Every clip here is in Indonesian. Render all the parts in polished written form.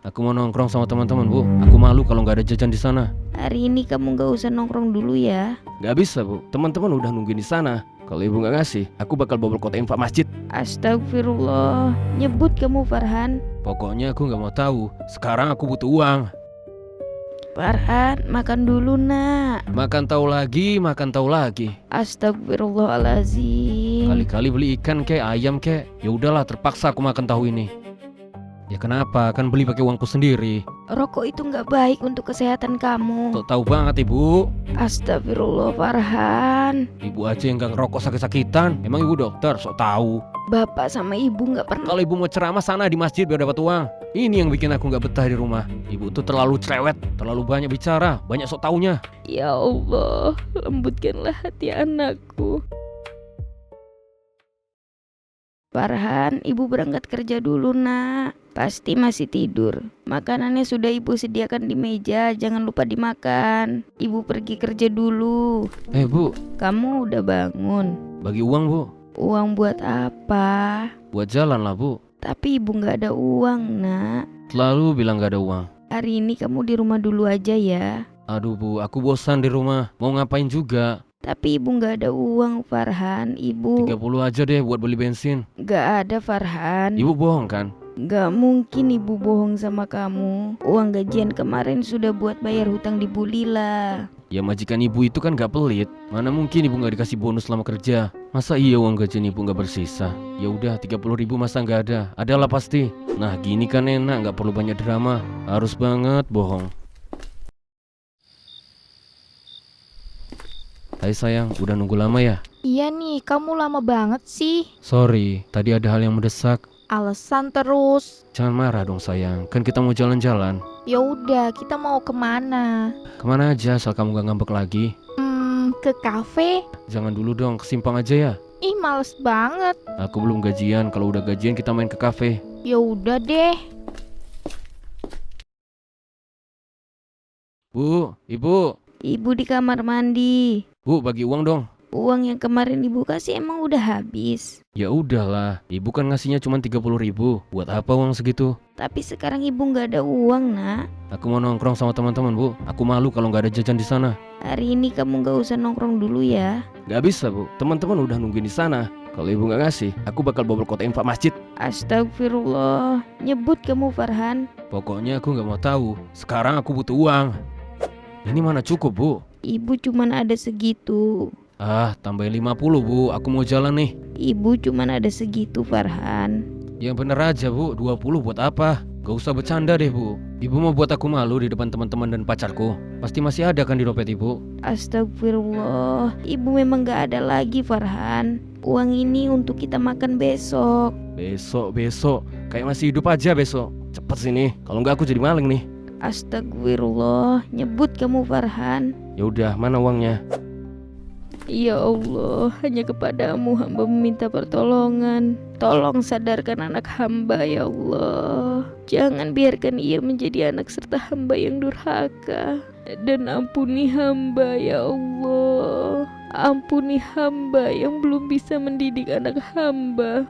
Aku mau nongkrong sama teman-teman, Bu. Aku malu kalau nggak ada jajan di sana. Hari ini kamu gak usah nongkrong dulu ya. Nggak bisa, Bu. Teman-teman udah nungguin di sana. Kalau ibu nggak ngasih, aku bakal bawa kota infak masjid. Astagfirullah. Nyebut kamu Farhan. Pokoknya aku nggak mau tahu. Sekarang aku butuh uang. Farhan, makan dulu nak. Makan tahu lagi, makan tahu lagi. Astagfirullahaladzim. Kali-kali beli ikan kek, ayam kek. Ya udahlah, terpaksa aku makan tahu ini. Ya kenapa? Kan beli pakai uangku sendiri. Rokok itu gak baik untuk kesehatan kamu. Sok tahu banget, Ibu. Astagfirullah Farhan. Ibu aja yang gak ngerokok sakit-sakitan. Emang ibu dokter, sok tahu. Bapak sama ibu gak pernah. Kalau ibu mau ceramah sana di masjid biar dapat uang. Ini yang bikin aku gak betah di rumah. Ibu tuh terlalu cerewet, terlalu banyak bicara, banyak sok taunya. Ya Allah, lembutkanlah hati anakku. Farhan, ibu berangkat kerja dulu nak. Pasti masih tidur. Makanannya sudah ibu sediakan di meja, jangan lupa dimakan. Ibu pergi kerja dulu. Bu, Kamu udah bangun. bagi uang, Bu. Uang buat apa? Buat jalan lah, Bu. Tapi ibu gak ada uang nak. Selalu bilang gak ada uang. Hari ini kamu di rumah dulu aja ya. Aduh, Bu, aku bosan di rumah. Mau ngapain juga. Tapi ibu gak ada uang Farhan. 30 aja deh buat beli bensin. Gak ada Farhan. Ibu bohong kan? Gak mungkin ibu bohong sama kamu. Uang gajian kemarin sudah buat bayar hutang di Bu Lila. Ya majikan ibu itu kan gak pelit. Mana mungkin ibu gak dikasih bonus selama kerja. Masa iya uang gajian ibu gak bersisa? Ya udah 30 ribu masa gak ada? Adalah pasti. Nah gini kan enak, gak perlu banyak drama. Harus banget bohong. Hai sayang, udah nunggu lama ya? Iya nih, kamu lama banget sih. Sorry, tadi ada hal yang mendesak. Alasan terus. Jangan marah dong sayang, kan kita mau jalan-jalan. Ya udah, kita mau kemana? Kemana aja asal kamu gak ngambek lagi. Ke kafe? Jangan dulu dong, ke Simpang aja ya. Ih, males banget. Aku belum gajian, kalau udah gajian kita main ke kafe. Ya udah deh. Bu, ibu. Ibu di kamar mandi. Bu, bagi uang dong. Uang yang kemarin ibu kasih emang udah habis. Ya udahlah, ibu kan ngasihnya cuma 30 ribu. Buat apa uang segitu? Tapi sekarang ibu gak ada uang nak. Aku mau nongkrong sama teman-teman, Bu. Aku malu kalau nggak ada jajan di sana. Hari ini kamu gak usah nongkrong dulu ya. Nggak bisa, Bu. Teman-teman udah nungguin di sana. Kalau ibu nggak ngasih, aku bakal bawa kota infak masjid. Astagfirullah. Nyebut kamu Farhan. Pokoknya aku nggak mau tahu. Sekarang aku butuh uang. Ini mana cukup, Bu? Ibu cuman ada segitu. Tambahin 50, Bu. Aku mau jalan nih. Ibu cuman ada segitu Farhan. Yang bener aja, Bu. 20 buat apa? Gak usah bercanda deh, Bu. Ibu mau buat aku malu di depan teman-teman dan pacarku. Pasti masih ada kan di dompet ibu? Astagfirullah. Ibu memang gak ada lagi Farhan. Uang ini untuk kita makan besok. Besok. Kayak masih hidup aja besok. Cepet sini. Kalau nggak aku jadi maling nih. Astagfirullah. Nyebut kamu Farhan. Ya udah, mana uangnya? Ya Allah, hanya kepadamu hamba meminta pertolongan. Tolong sadarkan anak hamba ya Allah. Jangan biarkan ia menjadi anak serta hamba yang durhaka. Dan ampuni hamba ya Allah. Ampuni hamba yang belum bisa mendidik anak hamba.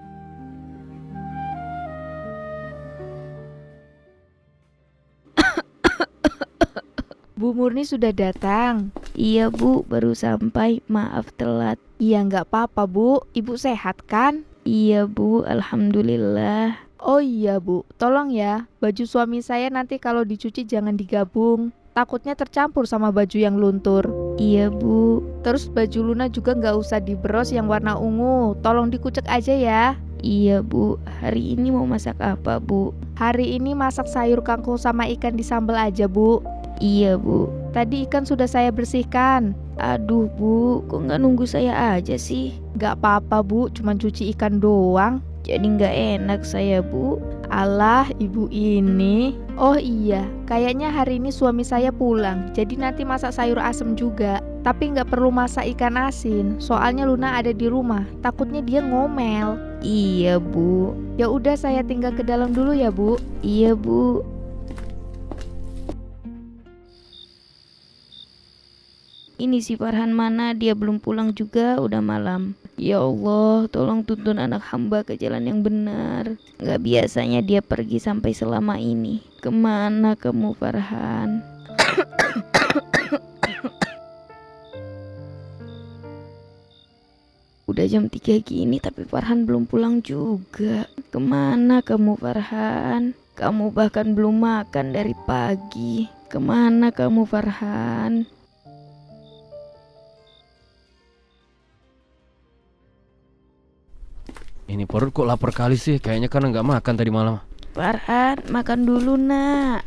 Bu Murni sudah datang. Iya Bu, baru sampai. Maaf telat. Iya, nggak apa-apa Bu. Ibu sehat kan? Iya Bu, alhamdulillah. Oh iya Bu, tolong ya. Baju suami saya nanti kalau dicuci jangan digabung. Takutnya tercampur sama baju yang luntur. Iya Bu. Terus baju Luna juga nggak usah dibros yang warna ungu. Tolong dikucek aja ya. Iya Bu, hari ini mau masak apa Bu? Hari ini masak sayur kangkung sama ikan di sambal aja Bu. Iya Bu. Tadi ikan sudah saya bersihkan. Aduh Bu, kok nggak nunggu saya aja sih? Gak apa-apa Bu, cuma cuci ikan doang. Jadi nggak enak saya Bu. Alah, ibu ini. Oh iya, kayaknya hari ini suami saya pulang. Jadi nanti masak sayur asem juga. Tapi nggak perlu masak ikan asin. Soalnya Luna ada di rumah. Takutnya dia ngomel. Iya Bu. Ya udah, saya tinggal ke dalam dulu ya Bu. Iya Bu. Ini si Farhan mana, dia belum pulang juga, udah malam. Ya Allah, tolong tuntun anak hamba ke jalan yang benar. Gak biasanya dia pergi sampai selama ini. Kemana kamu Farhan? Udah jam 3 gini tapi Farhan belum pulang juga. Kemana kamu Farhan? Kamu bahkan belum makan dari pagi. Kemana kamu Farhan? Ini perut kok lapar kali sih, kayaknya karena nggak makan tadi malam. Farhan, makan dulu nak.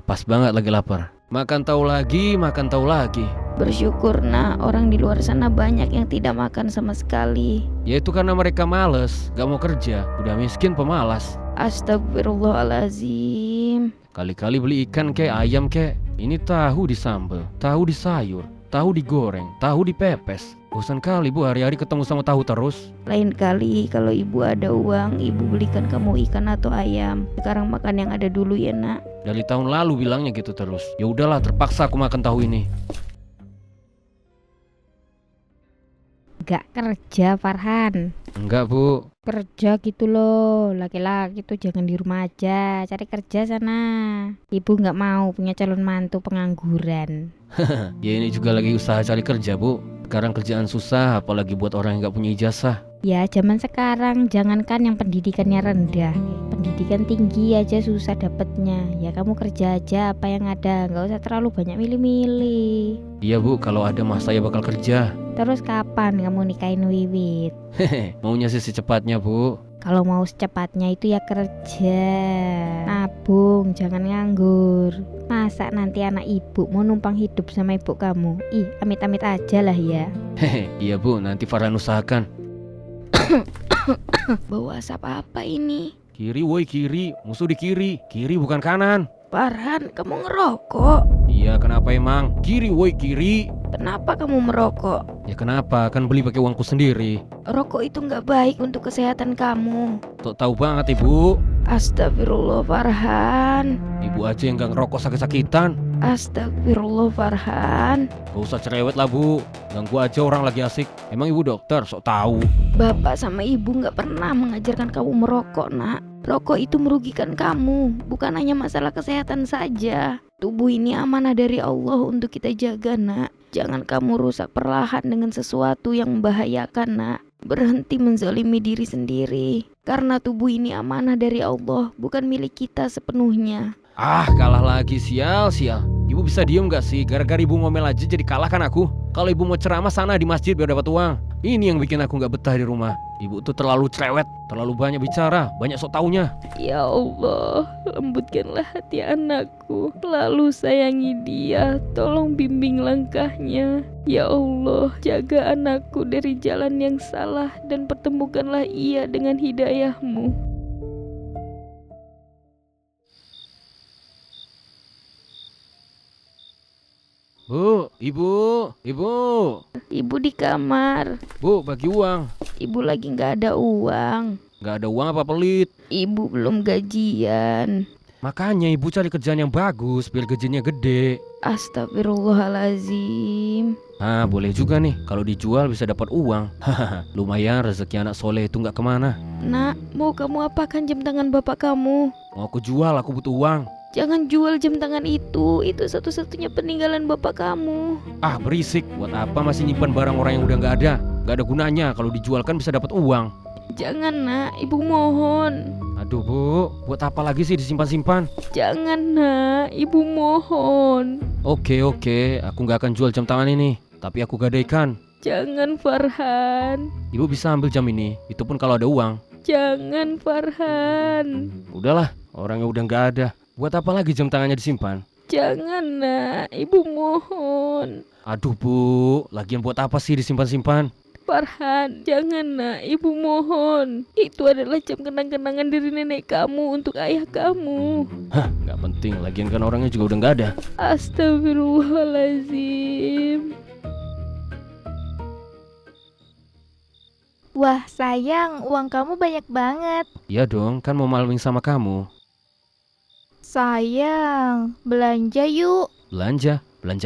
Pas banget lagi lapar. Makan tahu lagi, makan tahu lagi. Bersyukur nak, orang di luar sana banyak yang tidak makan sama sekali. Ya itu karena mereka males, gak mau kerja, udah miskin pemalas. Astagfirullahalazim. Kali-kali beli ikan kek, ayam kek. Ini tahu disambel, tahu disayur, tahu digoreng, tahu dipepes. Bosan kali bu hari-hari ketemu sama tahu terus. Lain kali kalau ibu ada uang, ibu belikan kamu ikan atau ayam. Sekarang makan yang ada dulu ya nak. Dari tahun lalu bilangnya gitu terus. Ya udahlah, terpaksa aku makan tahu ini. Gak kerja Farhan. Enggak bu. Kerja gitu loh, laki-laki tuh jangan di rumah aja, cari kerja sana. Ibu gak mau punya calon mantu pengangguran. Ya ini juga lagi usaha cari kerja bu. Sekarang kerjaan susah, apalagi buat orang yang gak punya ijazah. Ya zaman sekarang jangankan yang pendidikannya rendah, pendidikan tinggi aja susah dapetnya. Ya kamu kerja aja apa yang ada, gak usah terlalu banyak milih-milih. Iya bu, kalau ada mah saya bakal kerja. Terus kapan kamu nikahin Wiwit? Hehe, maunya sih secepatnya bu. Kalau mau secepatnya itu ya kerja, nabung, jangan nganggur. Masa nanti anak ibu mau numpang hidup sama ibu kamu? Ih, amit-amit aja lah ya. Hehe, iya bu, nanti Farhan usahakan. Bau asap apa ini? Kiri woi kiri, musuh di kiri. Kiri bukan kanan. Farhan, kamu ngerokok? Iya kenapa emang? Kiri woi kiri. Kenapa kamu merokok? Ya kenapa? Kan beli pakai uangku sendiri. Rokok itu nggak baik untuk kesehatan kamu. Tuh tahu banget ibu. Astagfirullah Farhan. Ibu aja yang gak ngerokok sakit-sakitan. Astagfirullah Farhan. Gak usah cerewet lah bu. Ganggu aja orang lagi asik. Emang ibu dokter, sok tahu. Bapak sama ibu nggak pernah mengajarkan kamu merokok nak. Rokok itu merugikan kamu, bukan hanya masalah kesehatan saja. Tubuh ini amanah dari Allah untuk kita jaga nak. Jangan kamu rusak perlahan dengan sesuatu yang membahayakan nak. Berhenti menzalimi diri sendiri. Karena tubuh ini amanah dari Allah, bukan milik kita sepenuhnya. Kalah lagi sial. Ibu bisa diem gak sih? Gara-gara ibu ngomel aja jadi kalah kan aku. Kalau ibu mau ceramah sana di masjid biar dapat uang. Ini yang bikin aku gak betah di rumah. Ibu tuh terlalu cerewet, terlalu banyak bicara, banyak sok taunya. Ya Allah, lembutkanlah hati anakku. Lalu sayangi dia, tolong bimbing langkahnya. Ya Allah, jaga anakku dari jalan yang salah dan pertemukanlah ia dengan hidayahmu. Bu, ibu. Ibu di kamar. Bu, bagi uang. Ibu lagi gak ada uang. Gak ada uang apa pelit? Ibu belum gajian. Makanya ibu cari kerjaan yang bagus biar gajinya gede. Astagfirullahalazim. Boleh juga nih. Kalau dijual bisa dapat uang. Hahaha, lumayan rezeki anak soleh itu gak kemana. Nak, mau kamu apakan jam tangan bapak kamu? Mau aku jual, aku butuh uang. Jangan jual jam tangan itu satu-satunya peninggalan bapak kamu. Berisik. Buat apa masih nyimpan barang orang yang udah gak ada? Gak ada gunanya. Kalau dijual kan bisa dapat uang. Jangan nak, ibu mohon. Aduh bu, buat apa lagi sih disimpan-simpan? Jangan nak, ibu mohon. Oke, aku gak akan jual jam tangan ini. Tapi aku gadaikan. Jangan Farhan. Ibu bisa ambil jam ini, itu pun kalau ada uang. Jangan Farhan. Udahlah, orangnya udah gak ada. Buat apa lagi jam tangannya disimpan? Jangan nak, ibu mohon. Aduh bu, lagian buat apa sih disimpan-simpan? Farhan, jangan nak, ibu mohon. Itu adalah jam kenang-kenangan dari nenek kamu untuk ayah kamu. Gak penting, lagian kan orangnya juga udah gak ada. Astagfirullahalazim. Wah sayang, uang kamu banyak banget. Iya dong, kan mau maling sama kamu. Sayang, belanja yuk. Belanja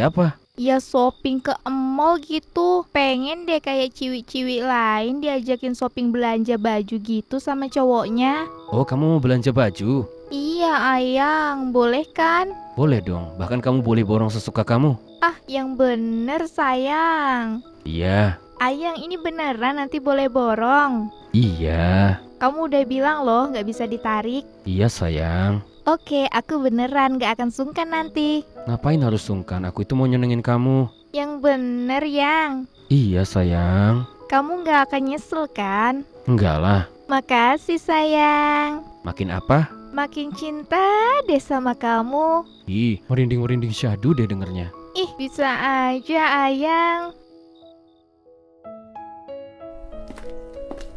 apa? Ya shopping ke mall gitu. Pengen deh kayak ciwi-ciwi lain diajakin shopping belanja baju gitu sama cowoknya. Oh, kamu mau belanja baju? Iya Ayang, boleh kan? Boleh dong, bahkan kamu boleh borong sesuka kamu. Ah, yang bener sayang. Iya, Ayang ini beneran nanti boleh borong. iya, Kamu udah bilang loh gak bisa ditarik. iya sayang. Oke, aku beneran gak akan sungkan nanti. Ngapain harus sungkan? Aku itu mau nyenengin kamu. Yang bener Yang. Iya sayang. Kamu gak akan nyesel kan? Enggak lah. Makasih sayang. Makin apa? Makin cinta deh sama kamu. Ih, merinding-merinding syahdu deh dengernya. Ih, bisa aja Ayang.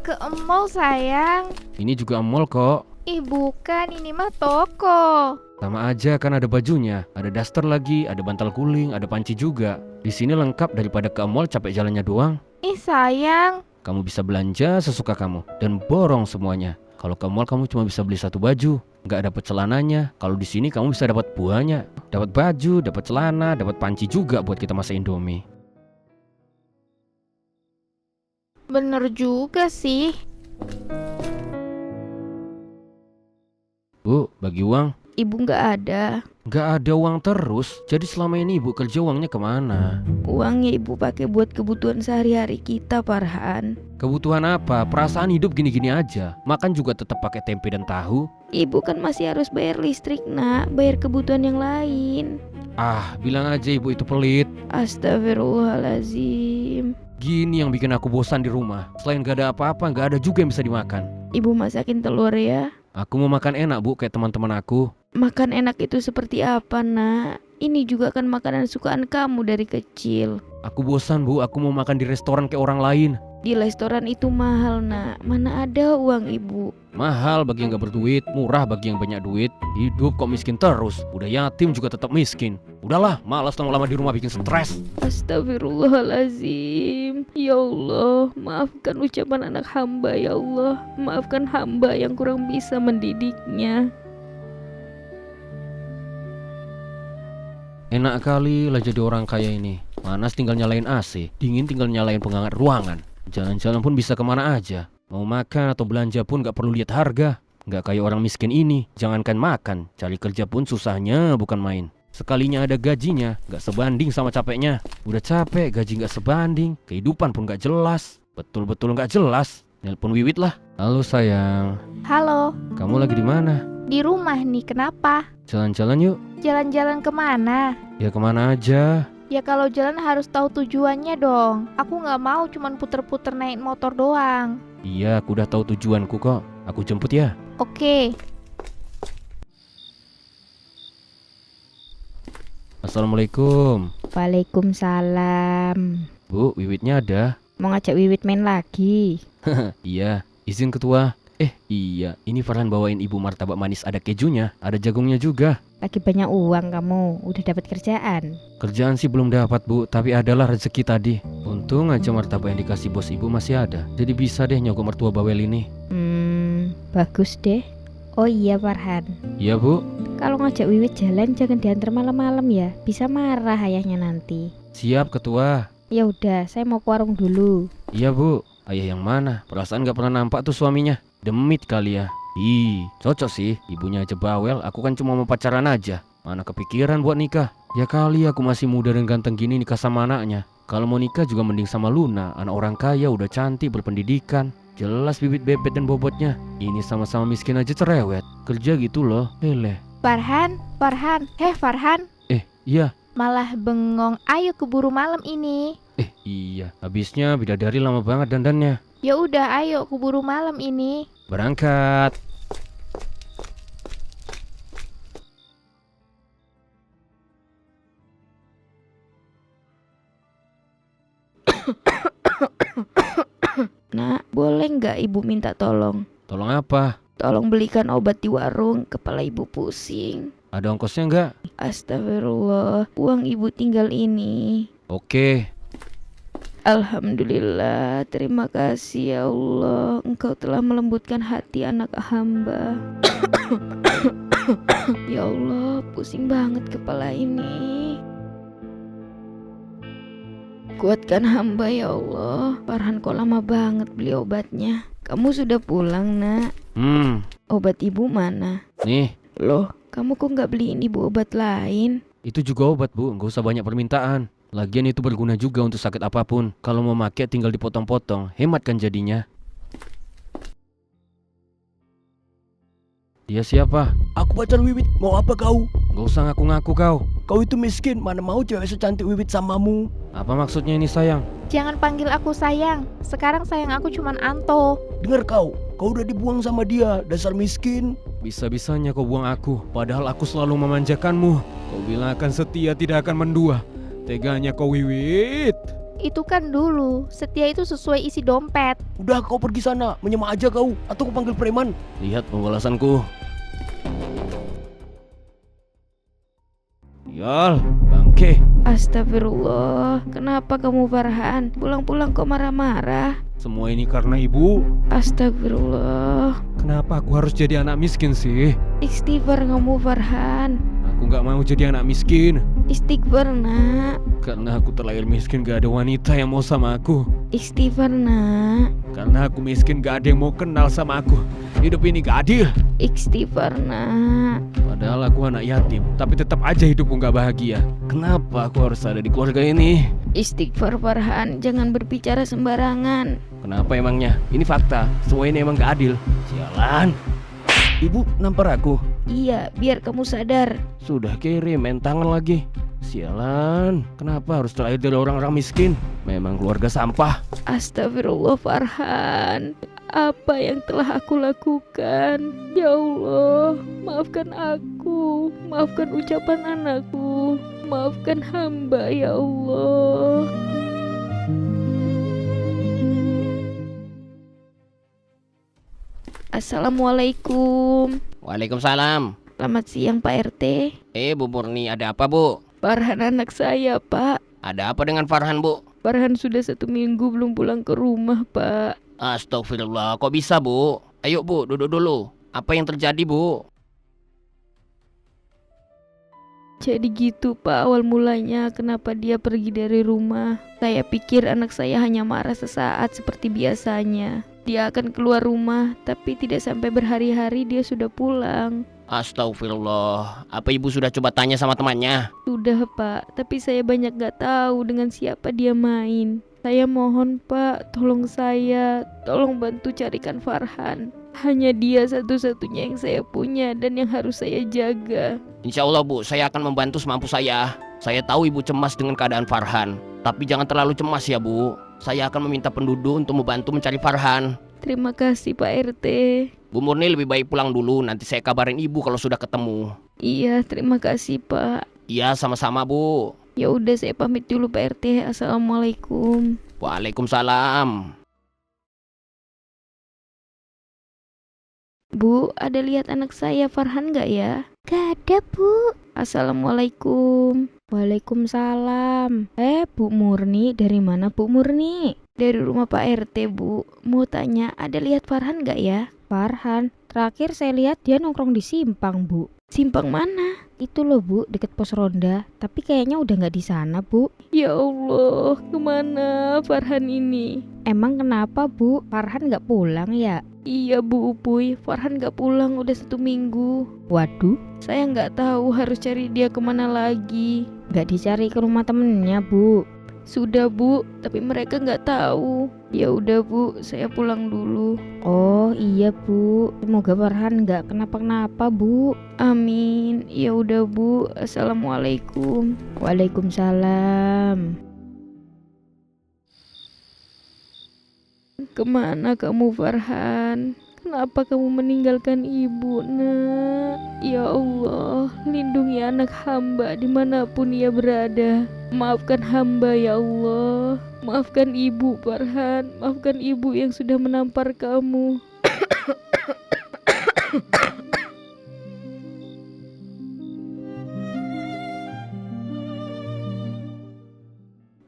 Ke mall sayang. Ini juga mall kok. Ih bukan, ini mah toko. Sama aja kan ada bajunya, ada daster lagi, ada bantal guling, ada panci juga. Di sini lengkap daripada ke mall capek jalannya doang. Ih sayang. Kamu bisa belanja sesuka kamu dan borong semuanya. Kalau ke mall kamu cuma bisa beli satu baju, nggak dapat celananya. Kalau di sini kamu bisa dapat buahnya, dapat baju, dapat celana, dapat panci juga buat kita masak Indomie. Bener juga sih. Bu, bagi uang. Ibu nggak ada. Nggak ada uang terus, jadi selama ini ibu kerja uangnya kemana? Uangnya ibu pakai buat kebutuhan sehari-hari kita, Farhan. Kebutuhan apa? Perasaan hidup gini-gini aja. Makan juga tetap pakai tempe dan tahu. Ibu kan masih harus bayar listrik, nak. Bayar kebutuhan yang lain. Ah, bilang aja ibu itu pelit. Astagfirullahalazim. Gini yang bikin aku bosan di rumah. Selain gak ada apa-apa, gak ada juga yang bisa dimakan. Ibu masakin telur ya. Aku mau makan enak bu, kayak teman-teman aku. Makan enak itu seperti apa, nak? Ini juga kan makanan sukaan kamu dari kecil. Aku bosan bu, aku mau makan di restoran kayak orang lain. Di restoran itu mahal, nak. Mana ada uang ibu? Mahal bagi yang gak berduit, murah bagi yang banyak duit. Hidup kok miskin terus, udah yatim juga tetap miskin. Udahlah, malas lama-lama di rumah bikin stres. Astagfirullahalazim. Ya Allah, maafkan ucapan anak hamba ya Allah. Maafkan hamba yang kurang bisa mendidiknya. Enak kali lah jadi orang kaya ini. Panas tinggal nyalain AC, dingin tinggal nyalain penghangat ruangan. Jalan-jalan pun bisa kemana aja. Mau makan atau belanja pun gak perlu lihat harga. Gak kayak orang miskin ini, jangankan makan, cari kerja pun susahnya bukan main. Sekalinya ada gajinya, gak sebanding sama capeknya. Udah capek, gaji gak sebanding, kehidupan pun gak jelas. Betul-betul gak jelas. Nelpon Wiwit lah. Halo sayang, Halo, kamu lagi di mana? di rumah nih, kenapa? Jalan-jalan yuk. Jalan-jalan kemana? Ya kemana aja. Ya kalau jalan harus tahu tujuannya dong. Aku nggak mau cuman puter-puter naik motor doang. Iya, aku udah tahu tujuanku kok. Aku jemput ya. Oke. Assalamualaikum. Waalaikumsalam. Bu, Wiwitnya ada? Mau ngajak Wiwit main lagi? Iya, izin ketua. Iya, ini Farhan bawain ibu martabak manis ada kejunya, ada jagungnya juga. Lagi banyak uang kamu, udah dapat kerjaan. Kerjaan sih belum dapat bu, tapi adalah rezeki tadi. Untung aja martabak yang dikasih bos ibu masih ada. Jadi bisa deh nyogok mertua bawel ini. Bagus deh. Oh iya Farhan, Iya bu. kalau ngajak Wiwit jalan jangan diantar malam-malam ya. Bisa marah ayahnya nanti. Siap ketua. Ya udah, saya mau ke warung dulu. Iya bu. Ayah yang mana? Perasaan gak pernah nampak tuh suaminya. Demit kali ya. Ih, cocok sih. Ibunya aja bawel, aku kan cuma mau pacaran aja. Mana kepikiran buat nikah. Ya kali aku masih muda dan ganteng gini nikah sama anaknya. Kalau mau nikah juga mending sama Luna. Anak orang kaya, udah cantik, berpendidikan. Jelas bibit bebet dan bobotnya. Ini sama-sama miskin aja cerewet. Kerja gitu loh. Farhan, Farhan. Iya. Malah bengong, ayo keburu malam ini. Iya. Habisnya bidadari lama banget dandannya. Ya udah, ayo keburu malam ini. Berangkat. Nak, boleh nggak ibu minta tolong? Tolong apa? Tolong belikan obat di warung, kepala ibu pusing. Ada ongkosnya nggak? Astagfirullah, uang ibu tinggal ini. Oke. Alhamdulillah, terima kasih ya Allah. Engkau telah melembutkan hati anak hamba. Ya Allah, pusing banget kepala ini. Kuatkan hamba ya Allah. Farhan kok lama banget beli obatnya. Kamu sudah pulang nak? Obat ibu mana? Nih, Loh, kamu kok nggak beliin ibu obat lain? itu juga obat bu, nggak usah banyak permintaan. Lagian itu berguna juga untuk sakit apapun. Kalau mau pakai tinggal dipotong-potong, hemat kan jadinya. Dia siapa? Aku pacar Wiwit, mau apa kau? Gak usah ngaku-ngaku kau. Kau itu miskin, mana mau cewek secantik Wiwit samamu? Apa maksudnya ini sayang? Jangan panggil aku sayang. Sekarang sayang aku cuman Anto. Dengar kau udah dibuang sama dia, dasar miskin. Bisa-bisanya kau buang aku, padahal aku selalu memanjakanmu. Kau bilang akan setia, tidak akan mendua. Teganya kau Wiwit. Itu kan dulu, setia itu sesuai isi dompet. Udah kau pergi sana, menyemak aja kau, atau kau panggil preman. Lihat pembalasanku. Yal, bangke. Astagfirullah, kenapa kamu Farhan? Pulang-pulang kok marah-marah? Semua ini karena ibu. Astagfirullah. Kenapa aku harus jadi anak miskin sih? Istighfar kamu Farhan. Aku gak mau jadi anak miskin. Istighfar nak. Karena aku terlahir miskin, gak ada wanita yang mau sama aku. Istighfar nak. Karena aku miskin, gak ada yang mau kenal sama aku. Hidup ini gak adil. Istighfar nak. Padahal aku anak yatim, tapi tetap aja hidupku gak bahagia. Kenapa aku harus ada di keluarga ini? Istighfar Farhan, jangan berbicara sembarangan. Kenapa emangnya? Ini fakta, semua ini emang gak adil. Sialan. Ibu nampar aku. Iya, biar kamu sadar. Sudah kirim, main tangan lagi. Sialan, kenapa harus terlahir dari orang-orang miskin? Memang keluarga sampah. Astagfirullah Farhan. Apa yang telah aku lakukan? Ya Allah, maafkan aku. Maafkan ucapan anakku. Maafkan hamba ya Allah. Assalamualaikum. Waalaikumsalam. Selamat siang Pak RT. Bu Murni, ada apa bu? Farhan anak saya Pak. Ada apa dengan Farhan bu? Farhan sudah 1 minggu belum pulang ke rumah Pak. Astagfirullah, kok bisa bu? Ayo bu, duduk dulu. Apa yang terjadi bu? Jadi gitu Pak awal mulanya kenapa dia pergi dari rumah. Saya pikir anak saya hanya marah sesaat seperti biasanya. Dia akan keluar rumah, tapi tidak sampai berhari-hari dia sudah pulang. Astagfirullah, apa ibu sudah coba tanya sama temannya? Sudah Pak, tapi saya banyak gak tahu dengan siapa dia main. Saya mohon Pak, tolong saya, tolong bantu carikan Farhan. Hanya dia satu-satunya yang saya punya dan yang harus saya jaga. Insya Allah bu, saya akan membantu semampu saya. Saya tahu ibu cemas dengan keadaan Farhan, tapi jangan terlalu cemas ya bu. Saya akan meminta penduduk untuk membantu mencari Farhan. Terima kasih Pak RT. Bu Murni lebih baik pulang dulu, nanti saya kabarin ibu kalau sudah ketemu. Iya, terima kasih Pak. Iya, sama-sama bu. Ya udah saya pamit dulu Pak RT. Assalamualaikum. Waalaikumsalam. Bu, ada lihat anak saya Farhan gak ya? Gak ada Bu. Assalamualaikum. Waalaikumsalam. Bu Murni, dari mana Bu Murni? Dari rumah Pak RT Bu. Mau tanya, ada lihat Farhan gak ya? Farhan, terakhir saya lihat dia nongkrong di Simpang Bu. Simpang mana? Itu loh Bu, deket pos ronda. Tapi kayaknya udah gak di sana Bu. Ya Allah, kemana Farhan ini? Emang kenapa Bu? Farhan gak pulang ya? Iya Bu Upuy, Farhan gak pulang udah 1 minggu. Waduh, Saya gak tahu harus cari dia kemana lagi. gak dicari ke rumah temennya Bu. Sudah Bu, tapi mereka gak tahu. Ya udah Bu, saya pulang dulu. Oh iya Bu, semoga Farhan gak kenapa-kenapa Bu. Amin. Ya udah Bu, assalamualaikum. Waalaikumsalam. Kemana kamu Farhan? Kenapa kamu meninggalkan ibu nak? Ya Allah, lindungi anak hamba dimanapun ia berada. Maafkan hamba ya Allah. Maafkan ibu Farhan. Maafkan ibu yang sudah menampar kamu.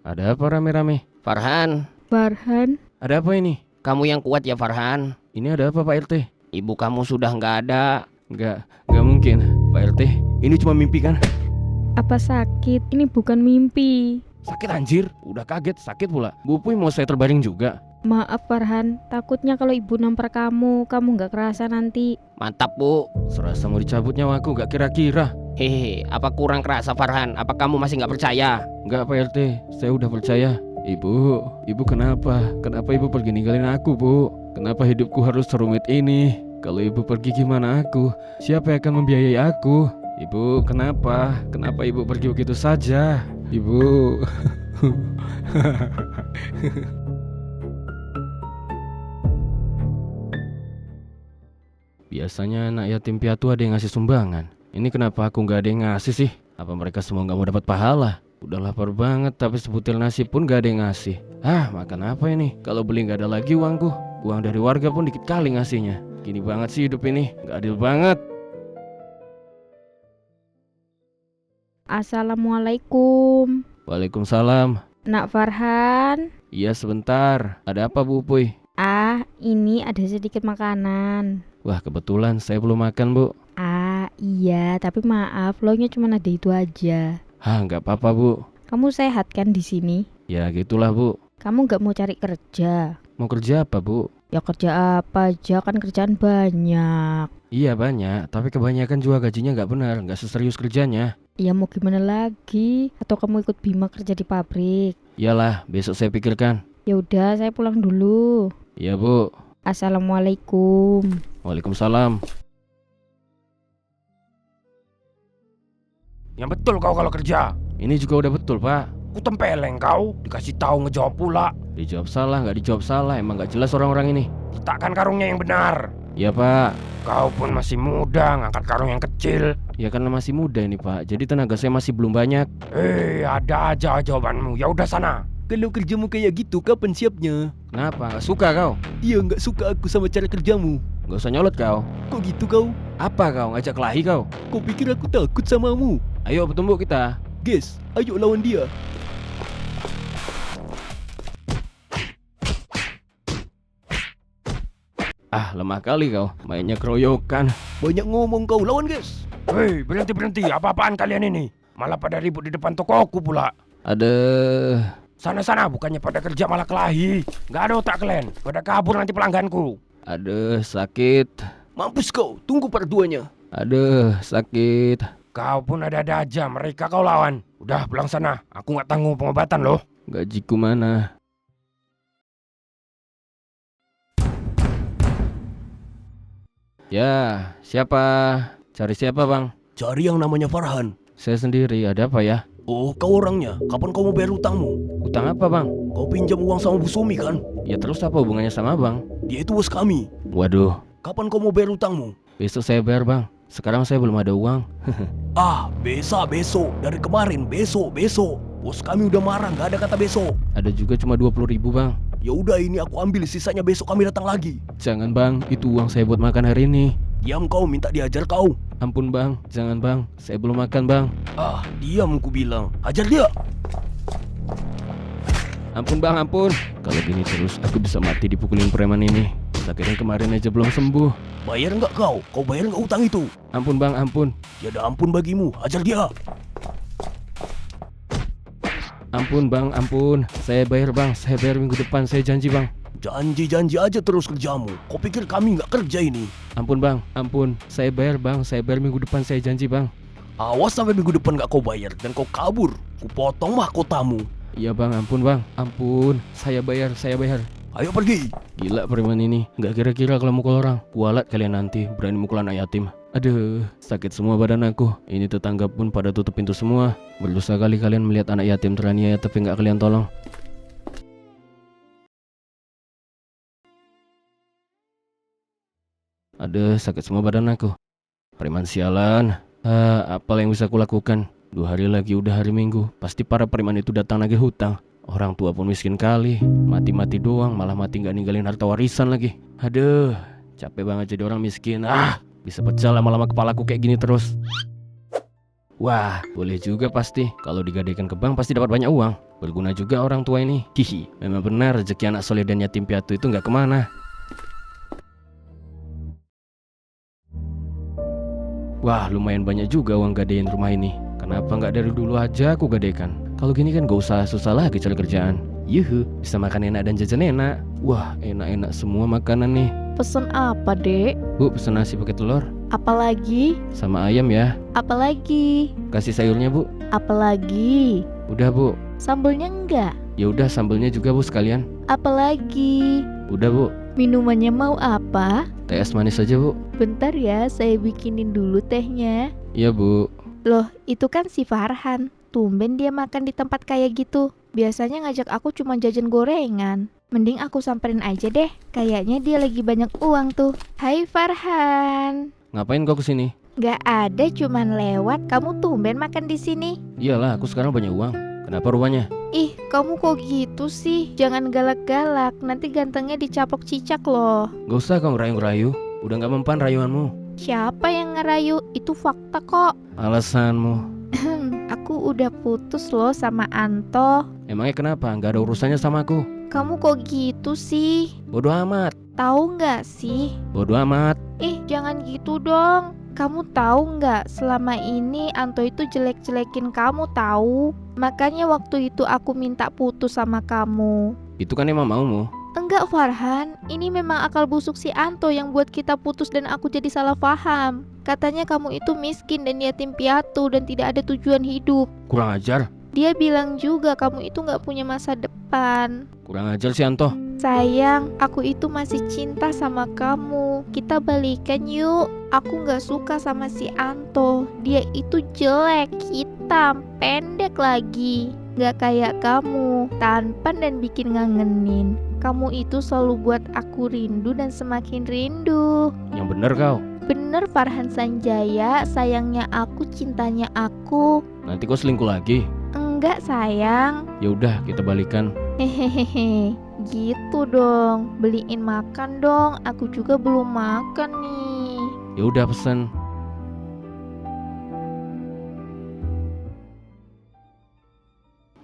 Ada apa rame-rame? Farhan, Farhan, Ada apa ini? kamu yang kuat ya Farhan. Ini ada apa Pak RT? Ibu kamu sudah nggak ada. Nggak mungkin Pak RT. Ini cuma mimpi kan? apa sakit? Ini bukan mimpi. Sakit anjir, udah kaget, sakit pula. Bu Puy mau saya terbaring juga. Maaf Farhan, takutnya kalau ibu nampar kamu nggak kerasa nanti. Mantap Bu. Serasa mau dicabut nyawaku, gak kira-kira. Hehehe, apa kurang kerasa Farhan? Apa kamu masih nggak percaya? Enggak Pak RT, saya udah percaya. Ibu kenapa? Kenapa ibu pergi ninggalin aku Bu? Kenapa hidupku harus serumit ini? Kalau ibu pergi gimana aku? Siapa yang akan membiayai aku? Ibu kenapa? Kenapa ibu pergi begitu saja? Ibu. Biasanya anak yatim piatu ada yang ngasih sumbangan. Ini kenapa aku nggak ada yang ngasih sih? Apa mereka semua nggak mau dapat pahala? Udah lapar banget tapi sebutir nasi pun nggak ada yang ngasih. Makan apa ini? Kalau beli nggak ada lagi uangku. Uang dari warga pun dikit kali ngasihnya. Gini banget sih hidup ini, nggak adil banget. Assalamualaikum. Waalaikumsalam. Nak Farhan. Iya sebentar. Ada apa Bu Puy? Ini ada sedikit makanan. Wah kebetulan saya belum makan Bu. Iya, tapi maaf, lonya cuma ada itu aja. Nggak apa-apa Bu. Kamu sehat kan di sini? Ya gitulah Bu. Kamu nggak mau cari kerja? Mau kerja apa Bu? Ya kerja apa aja, kan kerjaan banyak. Iya banyak, tapi kebanyakan juga gajinya nggak benar, nggak seserius kerjanya. Ya mau gimana lagi? Atau kamu ikut Bima kerja di pabrik? Iyalah, besok saya pikirkan. Ya udah, saya pulang dulu. Iya Bu. Assalamualaikum. Waalaikumsalam. Yang betul kau kalau kerja. Ini juga udah betul Pak. Ku tempeleng kau, dikasih tahu ngejawab pula. Dijawab salah, nggak dijawab salah. Emang nggak jelas orang-orang ini. Letakkan karungnya yang benar. Iya Pak. Kau pun masih muda, ngangkat karung yang kecil. Ya karena masih muda ini Pak. Jadi tenaga saya masih belum banyak. Ada aja jawabanmu. Ya udah sana. Kalau kerjamu kayak gitu, kapan siapnya? Kenapa? Nggak suka kau? Iya, nggak suka aku sama cara kerjamu. Nggak usah nyolot kau. Kok gitu kau? Apa kau? Ngajak kelahi kau? Kau pikir aku takut samamu? Ayo bertumbuk kita. Guys, ayo lawan dia. Lemah kali kau. Mainnya keroyokan. Banyak ngomong kau, lawan guys. Berhenti. Apa-apaan kalian ini? Malah pada ribut di depan tokoku pula. Sana, bukannya pada kerja malah kelahi. Nggak ada otak kalian. Pada kabur nanti pelangganku. Sakit. Mampus kau, tunggu part 2-nya. Sakit. Kau pun ada-ada aja. Mereka kau lawan. Udah pulang sana. Aku nggak tanggung pengobatan loh. Gajiku mana? Ya, siapa? Cari siapa bang? Cari yang namanya Farhan. Saya sendiri, ada apa ya? Oh, kau orangnya. Kapan kau mau bayar utangmu? Utang apa bang? Kau pinjam uang sama Bu Sumi kan? Ya terus apa hubungannya sama bang? Dia itu bos kami. Waduh, Kapan kau mau bayar utangmu? besok saya bayar bang. Sekarang saya belum ada uang. Besok. Dari kemarin, besok. Bos kami udah marah, nggak ada kata besok. Ada juga cuma 20.000 bang. Ya udah, ini aku ambil, sisanya besok kami datang lagi. Jangan bang, itu uang saya buat makan hari ini. Diam kau, minta diajar kau. Ampun bang, jangan bang, saya belum makan bang. Diam ku bilang. Ajar dia. Ampun bang, ampun. Kalau gini terus aku bisa mati dipukulin preman ini. Sakitnya kemarin aja belum sembuh. Bayar nggak kau? Kau bayar nggak utang itu? Ampun bang, ampun. Tiada ampun bagimu, ajar dia. Ampun bang, ampun. Saya bayar bang, saya bayar minggu depan, saya janji bang. Janji aja terus kerjamu. Kau pikir kami nggak kerja ini? Ampun bang, ampun. Saya bayar bang, saya bayar minggu depan, saya janji bang. Awas sampai minggu depan nggak kau bayar dan kau kabur. Ku potong mahkotamu. Iya bang, ampun bang, ampun. Saya bayar, saya bayar. Ayo pergi. Gila preman ini, nggak kira-kira kalau mukul orang. Kualat kalian nanti, berani mukul anak yatim. Aduh, sakit semua badan aku. Ini tetangga pun pada tutup pintu semua. Berdosa kali kalian melihat anak yatim teraniaya tapi nggak kalian tolong. Aduh, sakit semua badan aku. Preman sialan. Apa yang bisa kulakukan? 2 hari lagi udah hari Minggu. Pasti para preman itu datang nagih hutang. Orang tua pun miskin kali. Mati-mati doang, malah mati nggak ninggalin harta warisan lagi. Aduh, capek banget jadi orang miskin. Bisa pecah lama-lama kepalaku kayak gini terus. Wah, boleh juga pasti. Kalau digadaikan ke bank pasti dapat banyak uang. Berguna juga orang tua ini. Hihi, memang benar rezeki anak soleh dan yatim piatu itu nggak kemana. Wah, lumayan banyak juga uang gadein rumah ini. Kenapa nggak dari dulu aja aku gadaikan? Kalau gini kan gak usah susah lagi cari kerjaan. Yuhu, bisa makan enak dan jajan enak. Wah, enak-enak semua makanan nih. Pesen apa, Dek? Bu, pesen nasi pakai telur Apalagi? sama ayam ya. Apalagi? Kasih sayurnya, Bu. Apalagi? Udah, Bu. Sambelnya enggak? Ya udah, sambelnya juga, Bu, sekalian. Apalagi? Udah, Bu. Minumannya mau apa? Teh es manis aja, Bu. Bentar ya, saya bikinin dulu tehnya. Iya, Bu. Loh, itu kan si Farhan. Tumben dia makan di tempat kayak gitu. Biasanya ngajak aku cuma jajan gorengan. Mending aku samperin aja deh. Kayaknya dia lagi banyak uang tuh. Hai Farhan. Ngapain kau kesini? Gak ada, cuman lewat. Kamu tumben makan di sini. Iyalah, aku sekarang banyak uang. Kenapa rupanya? Ih, kamu kok gitu sih? Jangan galak-galak. Nanti gantengnya dicaplok cicak loh. Gak usah kau ngerayu-ngerayu. Udah gak mempan rayuanmu. Siapa yang ngerayu? Itu fakta kok. Alasanmu. Aku udah putus loh sama Anto. Emangnya kenapa? Gak ada urusannya sama aku. Kamu kok gitu sih? Bodoh amat. Tahu nggak sih? Bodoh amat. Jangan gitu dong. Kamu tahu nggak, selama ini Anto itu jelek-jelekin kamu tahu. Makanya waktu itu aku minta putus sama kamu. Itu kan emang maumu. Enggak Farhan, ini memang akal busuk si Anto yang buat kita putus dan aku jadi salah paham. Katanya kamu itu miskin dan yatim piatu dan tidak ada tujuan hidup. Kurang ajar. Dia bilang juga kamu itu nggak punya masa depan. Kurang ajar si Anto. Sayang, aku itu masih cinta sama kamu. Kita balikan yuk. Aku nggak suka sama si Anto. Dia itu jelek, hitam, pendek lagi. Nggak kayak kamu, tampan dan bikin ngangenin. Kamu itu selalu buat aku rindu dan semakin rindu. Yang bener kau. Bener Farhan Sanjaya, sayangnya aku, cintanya aku. Nanti kau selingkuh lagi. Enggak sayang. Ya udah, kita balikan. Hehehe, gitu dong. Beliin makan dong. Aku juga belum makan nih. Ya udah, pesen.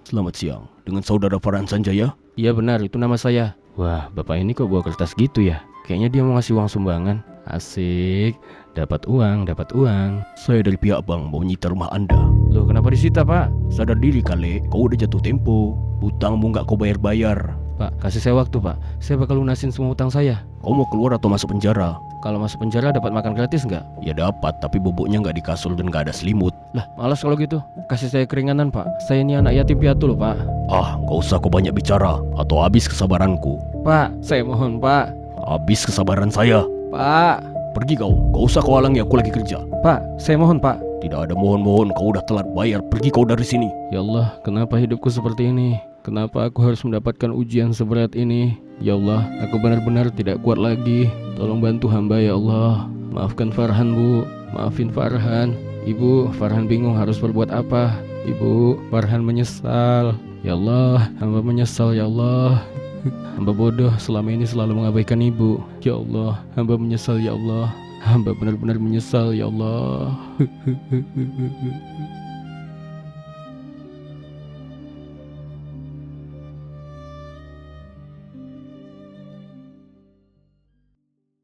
Selamat siang, dengan saudara Farhan Sanjaya. Iya benar, itu nama saya. Wah, bapak ini kok bawa kertas gitu ya? Kayaknya dia mau ngasih uang sumbangan. Asik, dapat uang, dapat uang. Saya dari pihak bank mau menyita rumah Anda. Loh, kenapa disita, Pak? Sadar diri kali, kau udah jatuh tempo. Hutangmu nggak kau bayar-bayar. Pak, kasih saya waktu, Pak. Saya bakal lunasin semua utang saya. Kau mau keluar atau masuk penjara? Kalau masuk penjara dapat makan gratis nggak? Ya dapat, tapi bubuknya nggak di kasur dan nggak ada selimut. Lah, malas kalau gitu. Kasih saya keringanan, Pak. Saya ini anak yatim piatu loh, Pak. Ah, nggak usah kau banyak bicara, atau habis kesabaranku. Pak, saya mohon, Pak. Habis kesabaran saya. Pak, Pergi kau, nggak usah kau halangi, aku lagi kerja. Pak, saya mohon, Pak. Tidak ada mohon-mohon, kau udah telat bayar. Pergi kau dari sini. Ya Allah, kenapa hidupku seperti ini? Kenapa aku harus mendapatkan ujian seberat ini? Ya Allah, aku benar-benar tidak kuat lagi. Tolong bantu hamba ya Allah. Maafkan Farhan, Bu. Maafin Farhan. Ibu, Farhan bingung harus berbuat apa. Ibu, Farhan menyesal. Ya Allah, hamba menyesal ya Allah. Hamba bodoh selama ini selalu mengabaikan ibu. Ya Allah, hamba menyesal ya Allah. Hamba benar-benar menyesal ya Allah.